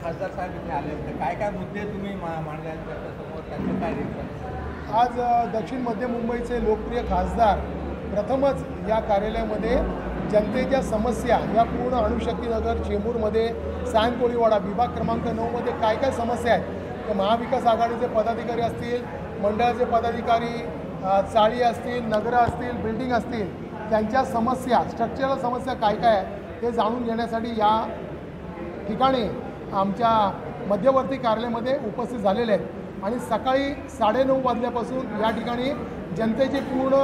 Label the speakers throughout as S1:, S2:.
S1: खासदार साहेब इथे आले होते, काय काय मुद्दे तुम्ही मांडले त्याच्यासमोर, त्यांचं काय रिएक्शन?
S2: आज दक्षिण मध्य मुंबईचे लोकप्रिय खासदार प्रथमच या कार्यालयामध्ये जनतेच्या समस्या या पूर्ण अणुशक्तीनगर चेंबूरमध्ये कोळीवाडा विभाग क्रमांक 9मध्ये काय काय समस्या आहेत तर महाविकास आघाडीचे पदाधिकारी असतील, मंडळाचे पदाधिकारी, चाळी असतील, नगरं असतील, बिल्डिंग असतील, त्यांच्या समस्या स्ट्रक्चरल समस्या काय काय आहे ते जाणून घेण्यासाठी या ठिकाणी आमच्या मध्यवर्ती कार्यालयामध्ये उपस्थित झालेले आहेत आणि सकाळी 9:30 वाजल्यापासून या ठिकाणी जनतेची पूर्ण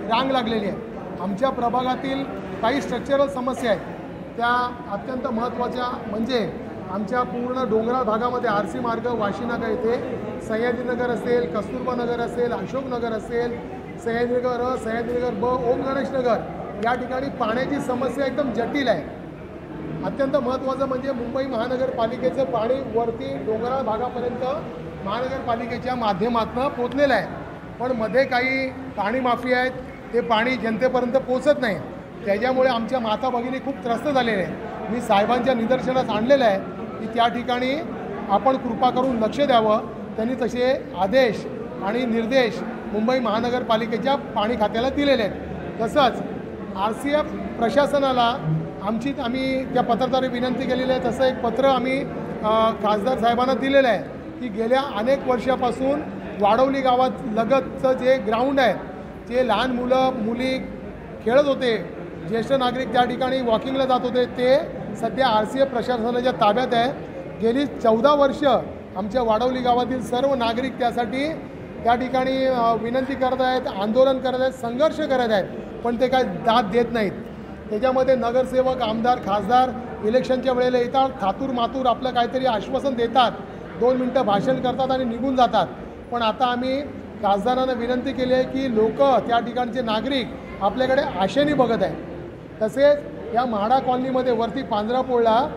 S2: रांग लागलेली आहे। आमच्या प्रभागातील काही स्ट्रक्चरल समस्या आहेत त्या अत्यंत महत्त्वाच्या म्हणजे आमच्या पूर्ण डोंगराळ भागामध्ये आरसी मार्ग वाशीनगर येथे सह्याद्रीनगर असेल, कस्तुरबा नगर असेल, अशोकनगर असेल, सह्याद्रीनगर अ, सह्याद्रीनगर ब, ओम गणेश नगर या ठिकाणी पाण्याची समस्या एकदम जटिल आहे। अत्यंत महत्त्वाचं म्हणजे मुंबई महानगरपालिकेचं पाणी वरती डोंगराळ भागापर्यंत महानगरपालिकेच्या माध्यमातून पोचलेलं आहे, पण मध्ये काही पाणी माफिया आहेत, ते पाणी जनतेपर्यंत पोचत नाही, त्याच्यामुळे आमच्या माता भगिनी खूप त्रस्त झालेले आहेत। मी साहेबांच्या निदर्शनास आणलेलं आहे की त्या ठिकाणी आपण कृपा करून लक्ष द्यावं। त्यांनी तसे आदेश आणि निर्देश मुंबई महानगरपालिकेच्या पाणी खात्याला दिलेले आहेत। तसंच RCF प्रशासनाला आम्ही त्या पत्रद्वारे विनंती केलेली आहे। तसं एक पत्र आम्ही खासदार साहेबांना दिलेलं आहे की गेल्या अनेक वर्षापासून वाडवली गावात लगतचं जे ग्राउंड आहे जे लहान मुलं मुली खेळत होते, ज्येष्ठ नागरिक त्या ठिकाणी वॉकिंगला जात होते, ते सध्या RCF प्रशासनाच्या ताब्यात आहे। गेली 14 वर्ष आमच्या वाडवली गावातील सर्व नागरिक त्यासाठी त्या ठिकाणी विनंती करत आहेत, आंदोलन करत आहेत, संघर्ष करत आहेत, पण ते काय दाद देत नाहीत। त्याच्यामध्ये नगरसेवक, आमदार, खासदार इलेक्शनच्या वेळेला येतात, थातूर मातूर आपलं काहीतरी आश्वासन देतात, 2 मिनटं भाषण करतात आणि निघून जातात। पण आता आम्ही खासदारांना विनंती केली आहे की लोक त्या ठिकाणचे नागरिक आपल्याकडे आशेने बघत आहेत। तसेच या म्हाडा कॉलनीमध्ये वरती पांजरापोळला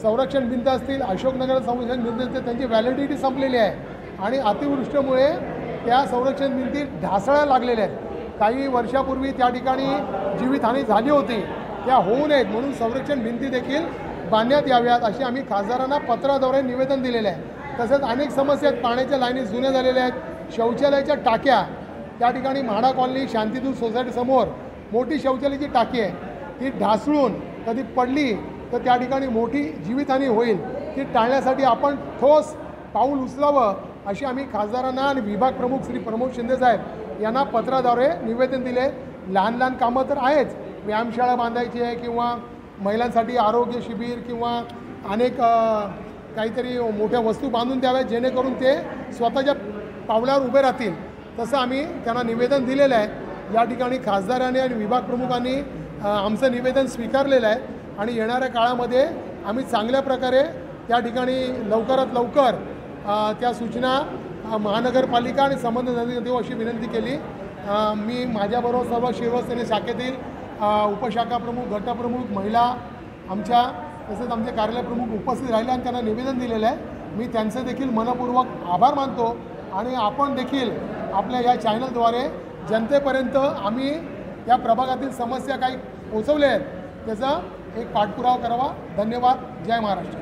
S2: संरक्षण भिंत असतील, अशोकनगर संरक्षण भिंत असतील, त्यांची व्हॅलिडिटी संपलेली आहे आणि अतिवृष्टीमुळे त्या संरक्षण भिंती ढासळायला लागलेल्या आहेत। काही वर्षापूर्वी त्या ठिकाणी जीवितहानी झाली होती, त्या होऊ नयेत म्हणून संरक्षण भिंती देखील बांधण्यात याव्यात अशी आम्ही खासदारांना पत्राद्वारे निवेदन दिलेले आहे। तसंच अनेक समस्या आहेत, पाण्याच्या लाईनी जुन्या झालेल्या आहेत, शौचालयाच्या टाक्या त्या ठिकाणी म्हाडा कॉलनी शांतिदूत सोसायटीसमोर मोठी शौचालयाची टाकी आहे, ती ढासळून कधी पडली तर त्या ठिकाणी मोठी जीवितहानी होईल, ती टाळण्यासाठी आपण ठोस पाऊल उचलावं अशी आम्ही खासदारांना आणि विभाग प्रमुख श्री प्रमोद शिंदे साहेब यांना पत्राद्वारे निवेदन दिले। लहान लहान कामं तर आहेच, व्यायामशाळा बांधायची आहे किंवा महिलांसाठी आरोग्य शिबिर किंवा अनेक काहीतरी मोठ्या वस्तू बांधून द्याव्यात जेणेकरून ते स्वतःच्या पावलावर उभे राहतील, तसं आम्ही त्यांना निवेदन दिलेलं आहे। या ठिकाणी खासदारांनी आणि विभाग प्रमुखांनी आमचं निवेदन स्वीकारलेलं आहे आणि येणाऱ्या काळामध्ये आम्ही चांगल्या प्रकारे त्या ठिकाणी लवकरात लवकर त्या सूचना महानगरपालिका आणि संबंधित अधिकारी देऊ अशी विनंती केली। मी माझ्याबरोबर सर्व शिवसेने शाखेतील उपशाखा प्रमुख, गटप्रमुख, महिला आमच्या तसेच आमचे कार्यालय प्रमुख उपस्थित राहिले आणि त्यांना निवेदन दिलेलं आहे। मी त्यांचे देखील मनपूर्वक आभार मानतो आणि आपण देखील आपल्या या चॅनलद्वारे जनतेपर्यंत आम्ही या प्रभागातील समस्या काही पोचवल्या आहेत त्याचा एक पाठपुरावा करावा। धन्यवाद। जय महाराष्ट्र।